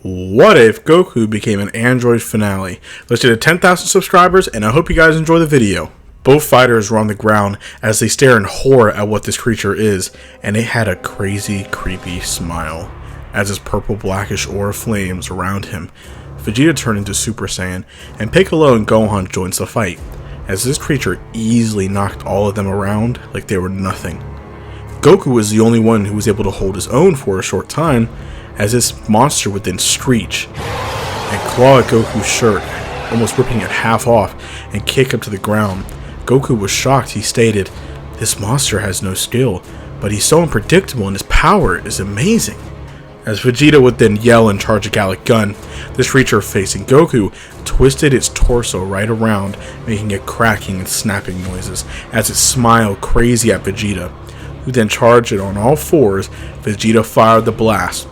What if Goku became an android finale? Let's get to 10,000 subscribers, and I hope you guys enjoy the video. Both fighters were on the ground as they stare in horror at what this creature is, and it had a crazy, creepy smile. As his purple blackish aura flames around him, Vegeta turned into Super Saiyan, and Piccolo and Gohan joins the fight, as this creature easily knocked all of them around like they were nothing. Goku was the only one who was able to hold his own for a short time, as this monster would then screech and claw at Goku's shirt, almost ripping it half off and kick him to the ground. Goku was shocked. He stated, "This monster has no skill, but he's so unpredictable and his power is amazing." As Vegeta would then yell and charge a Gallic gun, this creature facing Goku twisted its torso right around, making it cracking and snapping noises as it smiled crazy at Vegeta, who then charged it on all fours. Vegeta fired the blast.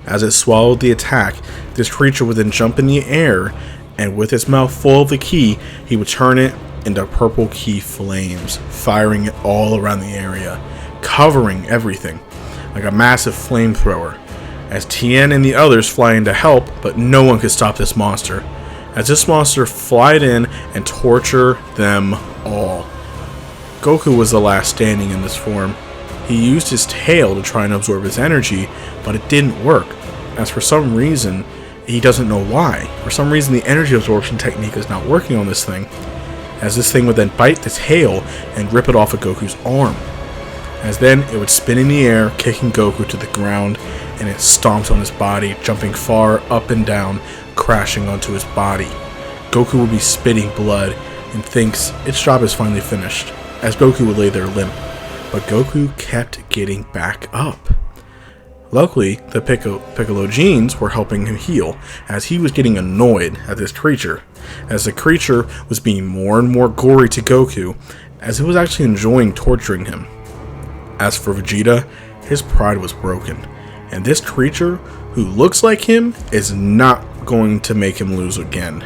As it swallowed the attack, this creature would then jump in the air, and with its mouth full of the ki, he would turn it into purple ki flames, firing it all around the area, covering everything like a massive flamethrower. As Tien and the others fly in to help, but no one could stop this monster, as this monster flied in and torture them all. Goku was the last standing in this form. He used his tail to try and absorb his energy, but it didn't work, as for some reason, he doesn't know why. For some reason, the energy absorption technique is not working on this thing, as this thing would then bite the tail and rip it off of Goku's arm, as then it would spin in the air, kicking Goku to the ground, and it stomps on his body, jumping far up and down, crashing onto his body. Goku would be spitting blood and thinks its job is finally finished, as Goku would lay there limp. But Goku kept getting back up. Luckily, the Piccolo genes were helping him heal, as he was getting annoyed at this creature, as the creature was being more and more gory to Goku, as it was actually enjoying torturing him. As for Vegeta, his pride was broken, and this creature, who looks like him, is not going to make him lose again.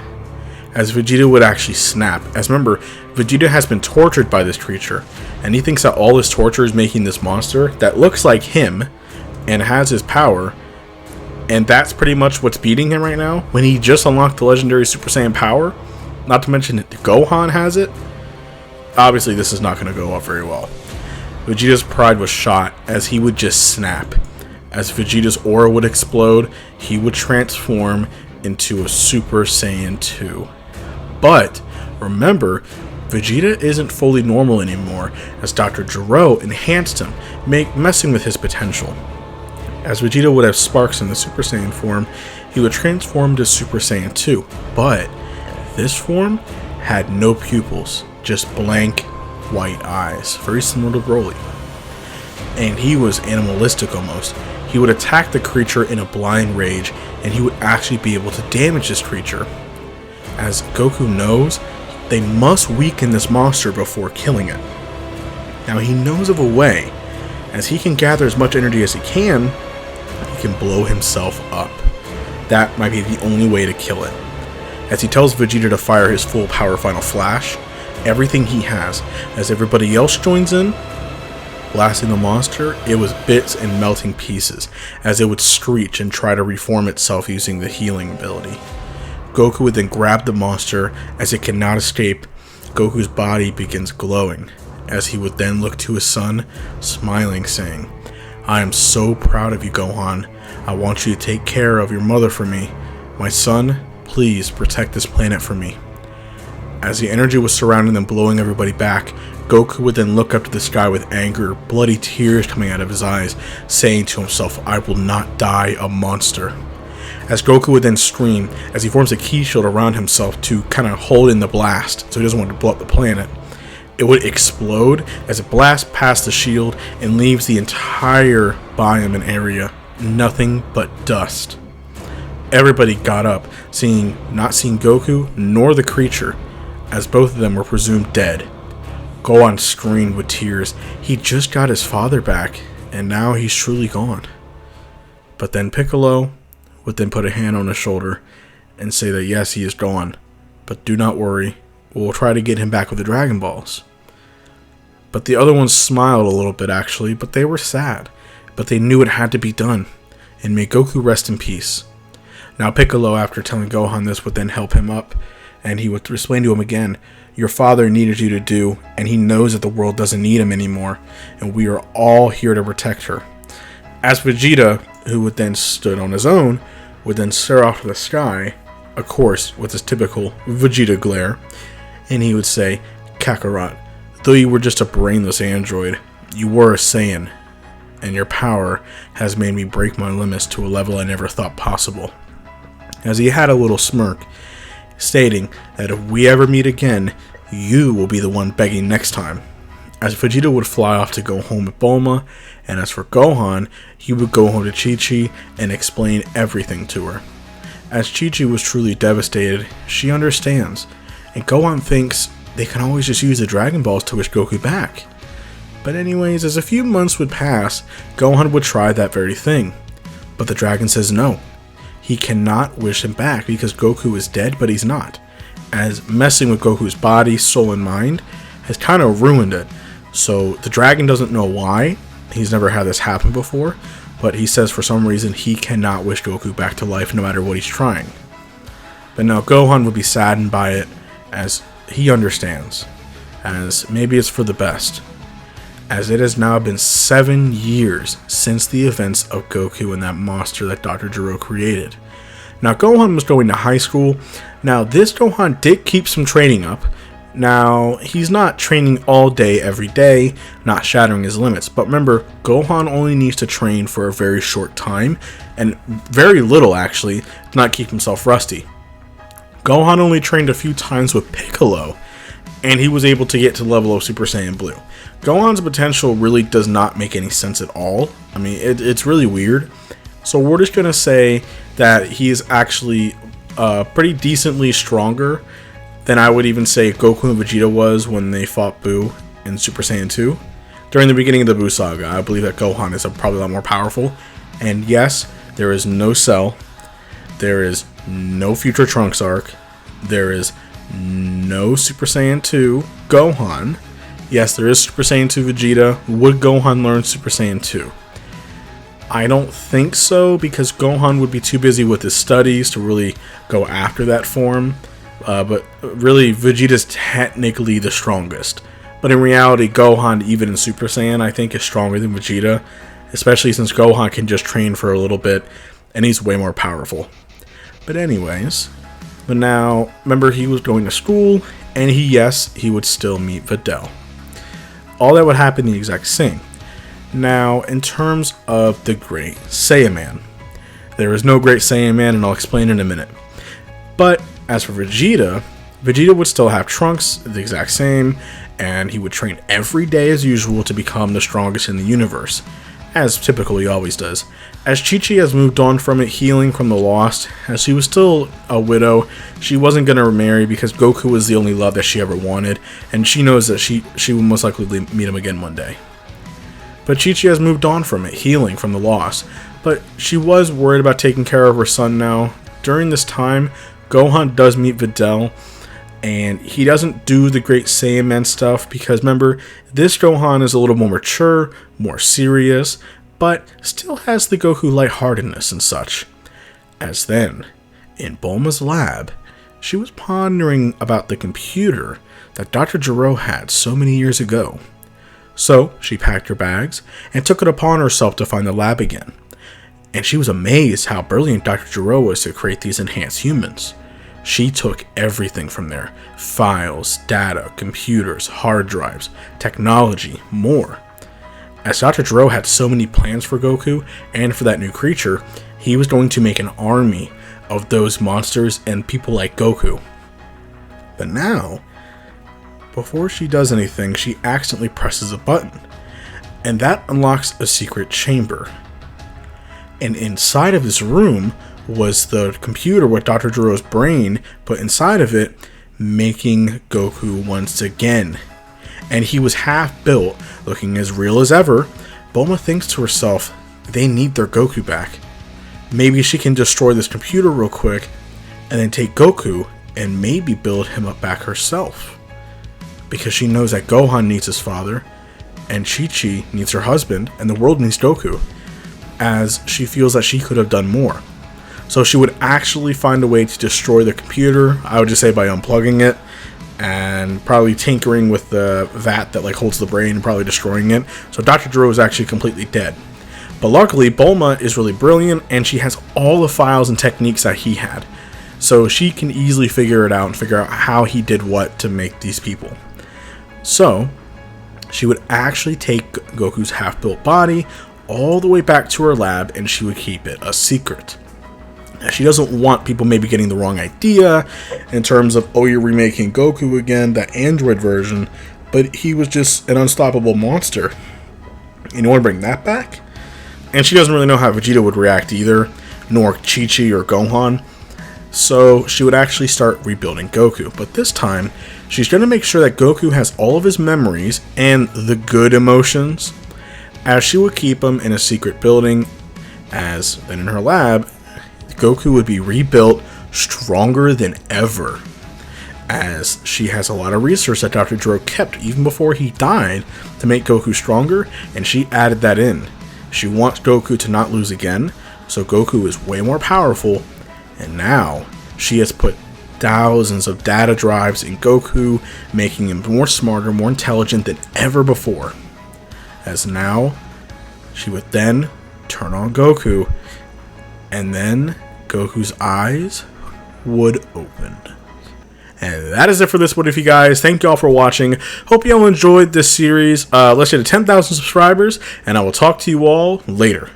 As Vegeta would actually snap, as remember, Vegeta has been tortured by this creature, and he thinks that all this torture is making this monster that looks like him and has his power, and that's pretty much what's beating him right now, when he just unlocked the legendary Super Saiyan power. Not to mention that Gohan has it. Obviously this is not going to go off very well. Vegeta's pride was shot, as he would just snap. As Vegeta's aura would explode, he would transform into a Super Saiyan 2. But remember, Vegeta isn't fully normal anymore, as Dr. Gero enhanced him, messing with his potential. As Vegeta would have sparks in the Super Saiyan form, he would transform to Super Saiyan 2, but this form had no pupils, just blank white eyes, very similar to Broly. And he was animalistic almost. He would attack the creature in a blind rage, and he would actually be able to damage this creature. As Goku knows, they must weaken this monster before killing it. Now he knows of a way, as he can gather as much energy as he can blow himself up. That might be the only way to kill it. As he tells Vegeta to fire his full power final flash, everything he has, as everybody else joins in, blasting the monster, it was bits and melting pieces, as it would screech and try to reform itself using the healing ability. Goku would then grab the monster, as it cannot escape. Goku's body begins glowing, as he would then look to his son, smiling, saying, "I am so proud of you, Gohan. I want you to take care of your mother for me. My son, please protect this planet for me." As the energy was surrounding them, blowing everybody back, Goku would then look up to the sky with anger, bloody tears coming out of his eyes, saying to himself, "I will not die a monster." As Goku would then scream, as he forms a ki shield around himself to kind of hold in the blast, so he doesn't want to blow up the planet. It would explode as it blasts past the shield and leaves the entire biome and area nothing but dust. Everybody got up, not seeing Goku nor the creature, as both of them were presumed dead. Gohan screamed with tears. He just got his father back, and now he's truly gone. But then Piccolo would then put a hand on his shoulder and say that yes, he is gone, but do not worry, we'll try to get him back with the Dragon Balls. But the other ones smiled a little bit actually, but they were sad. But they knew it had to be done, and may Goku rest in peace. Now Piccolo, after telling Gohan this, would then help him up, and he would explain to him again, your father needed you to do, and he knows that the world doesn't need him anymore, and we are all here to protect her. As Vegeta, who would then stood on his own, would then stare off to the sky, of course, with his typical Vegeta glare, and he would say, Kakarot, though you were just a brainless android, you were a Saiyan, and your power has made me break my limits to a level I never thought possible. As he had a little smirk, stating that if we ever meet again, you will be the one begging next time. As Vegeta would fly off to go home with Bulma, and as for Gohan, he would go home to Chi-Chi and explain everything to her. As Chi-Chi was truly devastated, she understands, and Gohan thinks they can always just use the Dragon Balls to wish Goku back. But anyways, as a few months would pass, Gohan would try that very thing. But the dragon says no. He cannot wish him back because Goku is dead, but he's not. As messing with Goku's body, soul, and mind has kind of ruined it. So the dragon doesn't know why. He's never had this happen before. But he says for some reason he cannot wish Goku back to life no matter what he's trying. But now Gohan would be saddened by it, as he understands. As maybe it's for the best. As it has now been 7 years since the events of Goku and that monster that Dr. Gero created. Now Gohan was going to high school. Now this Gohan did keep some training up. Now he's not training all day every day, not shattering his limits. But remember, Gohan only needs to train for a very short time, and very little actually, to not keep himself rusty. Gohan only trained a few times with Piccolo, and he was able to get to the level of Super Saiyan Blue. Gohan's potential really does not make any sense at all. I mean, it's really weird. So we're just going to say that he is actually pretty decently stronger than I would even say Goku and Vegeta was when they fought Buu in Super Saiyan 2. During the beginning of the Buu Saga, I believe that Gohan is probably a lot more powerful. And yes, there is no Cell. There is no future Trunks arc. There is no Super Saiyan 2 Gohan. Yes, there is Super Saiyan 2 Vegeta. Would Gohan learn Super Saiyan 2? I don't think so, because Gohan would be too busy with his studies to really go after that form. But really, Vegeta's technically the strongest. But in reality, Gohan, even in Super Saiyan, I think is stronger than Vegeta. Especially since Gohan can just train for a little bit, and he's way more powerful. But anyways, but now, remember he was going to school, and he would still meet Videl. All that would happen the exact same. Now, in terms of the Great Saiyaman, there is no Great Saiyaman, and I'll explain in a minute. But as for Vegeta, Vegeta would still have Trunks, the exact same, and he would train every day as usual to become the strongest in the universe, as typically he always does. As Chi-Chi has moved on from it, healing from the lost, as she was still a widow, she wasn't going to marry because Goku was the only love that she ever wanted, and she knows that she will most likely meet him again one day. But Chi-Chi has moved on from it, healing from the loss, but she was worried about taking care of her son now. During this time, Gohan does meet Videl, and he doesn't do the Great Saiyaman stuff because remember, this Gohan is a little more mature, more serious, but still has the Goku lightheartedness and such. As then, in Bulma's lab, she was pondering about the computer that Dr. Gero had so many years ago. So, she packed her bags and took it upon herself to find the lab again. And she was amazed how brilliant Dr. Gero was to create these enhanced humans. She took everything from there: files, data, computers, hard drives, technology, more. As Dr. Gero had so many plans for Goku and for that new creature, he was going to make an army of those monsters and people like Goku. But now, before she does anything, she accidentally presses a button, and that unlocks a secret chamber. And inside of this room was the computer with Dr. Gero's brain put inside of it, making Goku once again. And he was half built, looking as real as ever. Bulma thinks to herself, they need their Goku back. Maybe she can destroy this computer real quick, and then take Goku and maybe build him up back herself. Because she knows that Gohan needs his father, and Chi-Chi needs her husband, and the world needs Goku, as she feels that she could have done more. So she would actually find a way to destroy the computer, I would just say by unplugging it, and probably tinkering with the vat that like holds the brain and probably destroying it. So Dr. Gero is actually completely dead. But luckily, Bulma is really brilliant, and she has all the files and techniques that he had. So she can easily figure it out and figure out how he did what to make these people. So she would actually take Goku's half-built body all the way back to her lab, and she would keep it a secret. Now, she doesn't want people maybe getting the wrong idea in terms of, oh, you're remaking Goku again, that android version, but he was just an unstoppable monster. And you want to bring that back? And she doesn't really know how Vegeta would react either, nor Chi-Chi or Gohan. So she would actually start rebuilding Goku. But this time, she's going to make sure that Goku has all of his memories and the good emotions, as she would keep them in a secret building, as then in her lab, Goku would be rebuilt stronger than ever, as she has a lot of research that Dr. Gero kept even before he died to make Goku stronger, and she added that in. She wants Goku to not lose again, so Goku is way more powerful, and now she has put thousands of data drives in Goku, making him more smarter, more intelligent than ever before. As now, she would then turn on Goku, and then Goku's eyes would open. And that is it for this one, you guys. Thank you all for watching. Hope you all enjoyed this series. Let's get to 10,000 subscribers, and I will talk to you all later.